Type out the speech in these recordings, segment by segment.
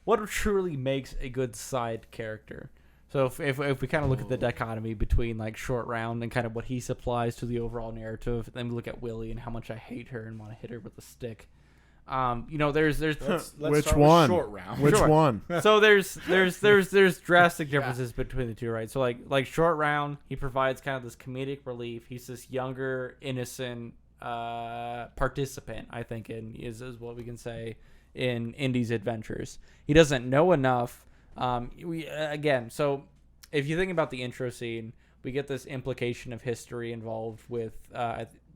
what truly makes a good side character? So if we kind of look at the dichotomy between like Short Round and kind of what he supplies to the overall narrative, then we look at Willie and how much I hate her and want to hit her with a stick. There's Let's Which start with one? Short Round. Which Sure. one? So there's drastic differences between the two, right? So like Short Round, he provides kind of this comedic relief. He's this younger, innocent participant, I think, is what we can say in Indy's adventures. He doesn't know enough. So if you think about the intro scene, we get this implication of history involved with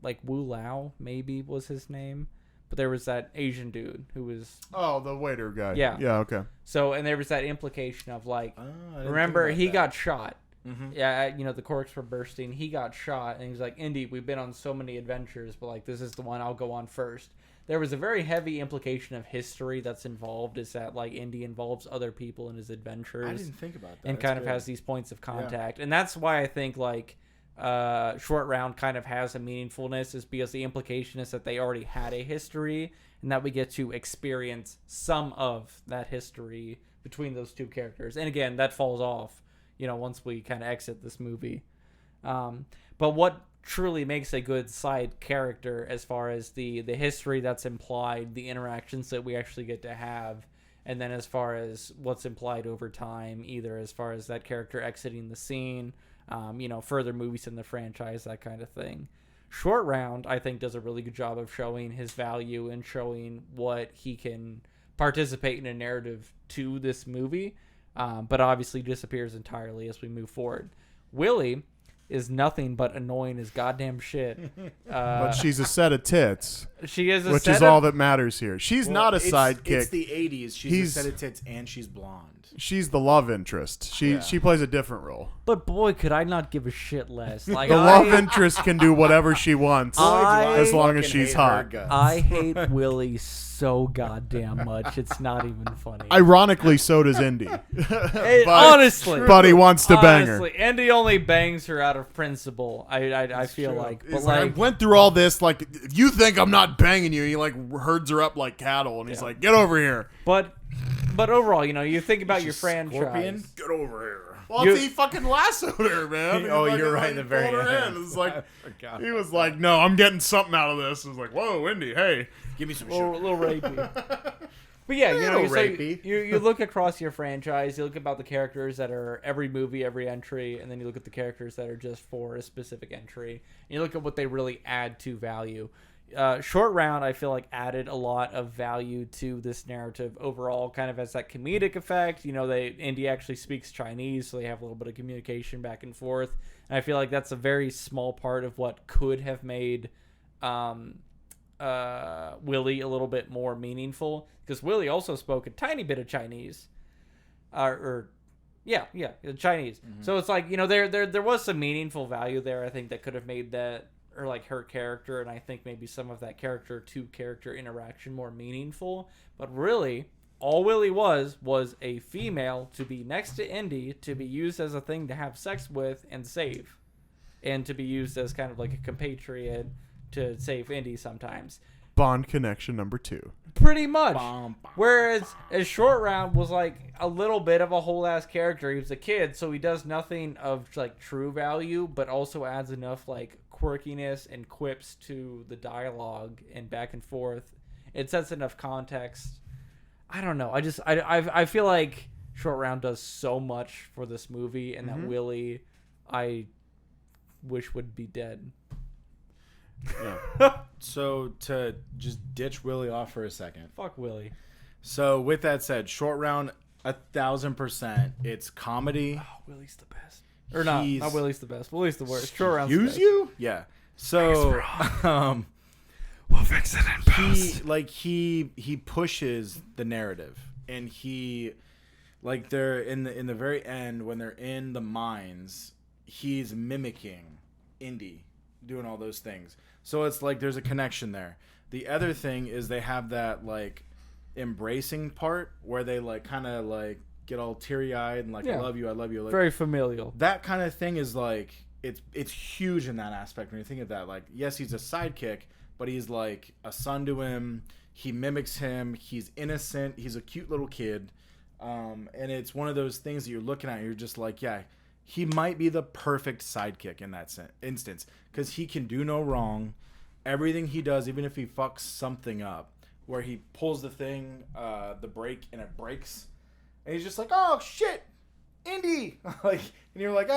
like Wu Lao, maybe was his name. But there was that Asian dude who was... Oh, the waiter guy. Yeah. Yeah, okay. So, and there was that implication of like, I didn't remember, think about he that. got shot. Mhm. Yeah, the corks were bursting. He got shot, and he's like, Indy, we've been on so many adventures, but like, this is the one I'll go on first. There was a very heavy implication of history that's involved, is that like Indy involves other people in his adventures. I didn't think about that. And That's kind of good. has these points of contact. And that's why I think like Short Round kind of has a meaningfulness, is because the implication is that they already had a history and that we get to experience some of that history between those two characters. And again, that falls off, once we kind of exit this movie. But what truly makes a good side character, as far as the history that's implied, the interactions that we actually get to have, and then as far as what's implied over time, either as far as that character exiting the scene, further movies in the franchise, that kind of thing. Short Round, I think, does a really good job of showing his value and showing what he can participate in a narrative to this movie, but obviously disappears entirely as we move forward. Willie is nothing but annoying as goddamn shit. But she's a set of tits, She is a which set is of- all that matters here. She's not a sidekick. It's the 80s. She's a set of tits and she's blonde. She's the love interest. She plays a different role. But boy, could I not give a shit less. Like, The love interest can do whatever she wants as long as she's hot. I hate Willie so goddamn much. It's not even funny. Ironically, so does Indy. Honestly. But he wants to bang her. Honestly, Andy only bangs her out of principle. I feel like, but He's like, I like, went through all this. Like, if you think I'm not banging you, he like herds her up like cattle, and he's like, "Get over here." but overall, you think about your franchise. Scorpion? Get over here. Well, he fucking lassoed her, man. He Oh, fucking, you're right, like, in the very pulled her end. in. It's like forgot. he was like, "No, I'm getting something out of this." It was like, "Whoa, Indy, hey." Give me some A little shit. rapey. But yeah, Little so rapey. you look across your franchise, you look about the characters that are every movie, every entry, and then you look at the characters that are just for a specific entry. And you look at what they really add to value. Short Round, I feel like, added a lot of value to this narrative overall, kind of as that comedic effect. Indy actually speaks Chinese, so they have a little bit of communication back and forth. And I feel like that's a very small part of what could have made Willie a little bit more meaningful, because Willie also spoke a tiny bit of Chinese, Chinese. Mm-hmm. So it's like, there was some meaningful value there, I think, that could have made that, or like her character, and I think maybe some of that character to character interaction more meaningful. But really, all Willie was a female to be next to Indy, to be used as a thing to have sex with and save, and to be used as kind of like a compatriot to save Indy sometimes. Bond connection number 2. Pretty much. Bom, bom, Whereas as Short Round was like a little bit of a whole ass character. He was a kid, so he does nothing of like true value, but also adds enough like quirkiness and quips to the dialogue and back and forth. It sets enough context. I don't know. I feel like Short Round does so much for this movie, and that Willie, I wish would be dead. Yeah. So to just ditch Willie off for a second. Fuck Willie. So with that said, Short Round, 1000%. It's comedy. Oh, Willie's the best. Or not Willie's the best. Willie's the worst. Short Round's the Use best. you? Yeah. So we'll fix it in post. He pushes the narrative, and he, like, they're in the very end when they're in the mines, he's mimicking Indy doing all those things. So it's like there's a connection there. The other thing is they have that like embracing part where they like kind of like get all teary-eyed and like, Yeah. I love you. Like, Very familial. that kind of thing is like it's huge in that aspect when you think of that. Like, yes, he's a sidekick, but he's like a son to him. He mimics him. He's innocent. He's a cute little kid. And it's one of those things that you're looking at. And you're just like, yeah, he might be the perfect sidekick in that instance because he can do no wrong. Everything he does, even if he fucks something up, where he pulls the thing, the brake, and it breaks, and he's just like, oh shit, Indy, like, and you're like,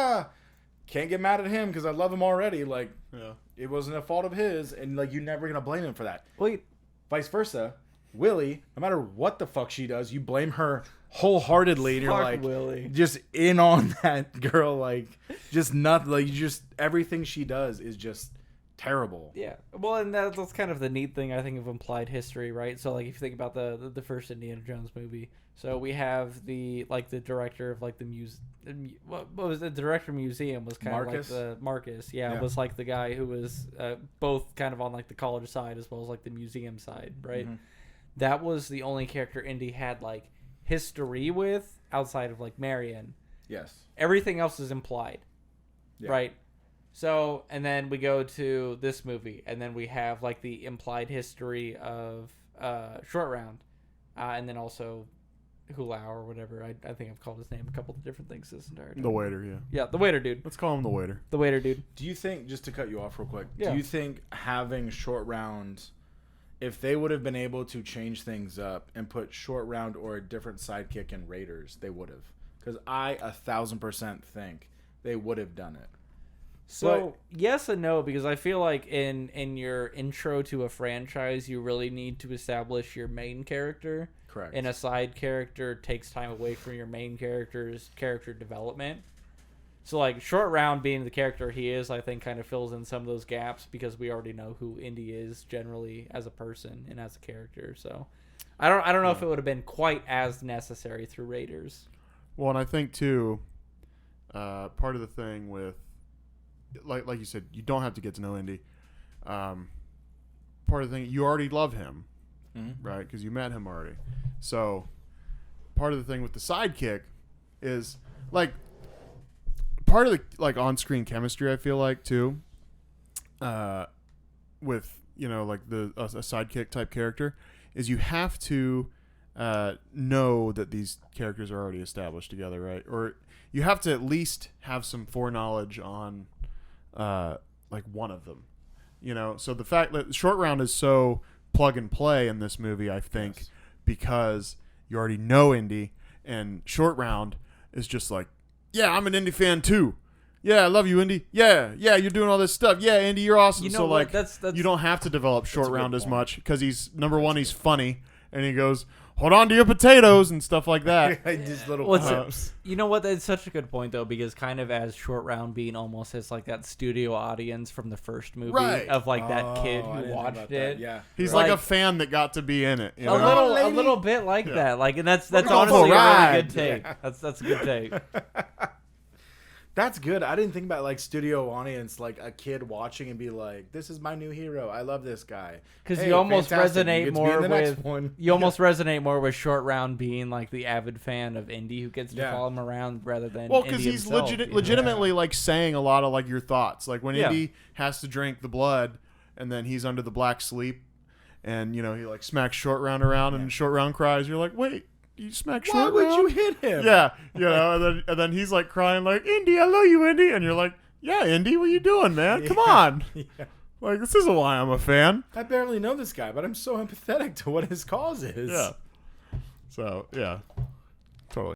can't get mad at him because I love him already. Like, it wasn't a fault of his, and like, you're never gonna blame him for that. Wait, vice versa, Willie, no matter what the fuck she does, you blame her wholeheartedly, and you're like, Willie. just in on that girl, like, just nothing, like, just everything she does is just terrible. Yeah, well, and that's kind of the neat thing, I think, of implied history, right? So, like, if you think about the first Indiana Jones movie, so we have the director of, like, the what was the director of museum was kind Marcus? of like the Marcus, was like the guy who was both kind of on, like, the college side as well as, like, the museum side, right? Mm-hmm. That was the only character Indy had, like, history with outside of, like, Marion. Yes. Everything else is implied, right? So, and then we go to this movie, and then we have, like, the implied history of Short Round, and then also Hulao or whatever. I think I've called his name a couple of different things this entire time. The waiter, yeah. Yeah, the waiter dude. Let's call him the waiter. The waiter dude. Do you think, just to cut you off real quick, do you think having Short Round, if they would have been able to change things up and put Short Round or a different sidekick in Raiders, they would have? Because I 1,000% think they would have done it. So, yes and no, because I feel like in your intro to a franchise, you really need to establish your main character. Correct. And a side character takes time away from your main character's character development. So, like, Short Round being the character he is, I think kind of fills in some of those gaps because we already know who Indy is generally as a person and as a character. So, I don't know if it would have been quite as necessary through Raiders. Well, and I think, too, part of the thing with, like you said, you don't have to get to know Indy. Part of the thing, you already love him, right? Because you met him already. So part of the thing with the sidekick is, like, part of the, like, on-screen chemistry, I feel like, too, with, you know, like, a sidekick type character, is you have to know that these characters are already established together, right? Or you have to at least have some foreknowledge on like one of them, you know. So the fact that Short Round is so plug and play in this movie, I think, because you already know Indy, and Short Round is just like, yeah, I'm an Indy fan too. Yeah, I love you, Indy. Yeah, you're doing all this stuff. Yeah, Indy, you're awesome. You know so what? like, that's you don't have to develop Short Round as much because he's number one. He's funny, and he goes, hold on to your potatoes and stuff like that. Just little you know what? That's such a good point, though, because kind of as Short Round being almost as like that studio audience from the first movie of like that kid who watched it. Yeah, he's like a fan that got to be in it. You know? A little bit like that. Like, and that's honestly a really good take. That's a good take. That's good. I didn't think about, like, studio audience, like a kid watching and be like, "This is my new hero. I love this guy." Because you almost resonate more with almost resonate more with Short Round being like the avid fan of Indy who gets to follow him around rather than because he's legitimately like saying a lot of like your thoughts. Like when Indy has to drink the blood and then he's under the black sleep, and you know he like smacks Short Round around and Short Round cries. You're like, wait. You smack Short Round? Why would you hit him? Yeah, you know, and then he's like crying like, Indy, I love you, Indy. And you're like, yeah, Indy, what you doing, man? Come on. Like, this isn't why I'm a fan. I barely know this guy, but I'm so empathetic to what his cause is. Yeah. So, yeah. Totally.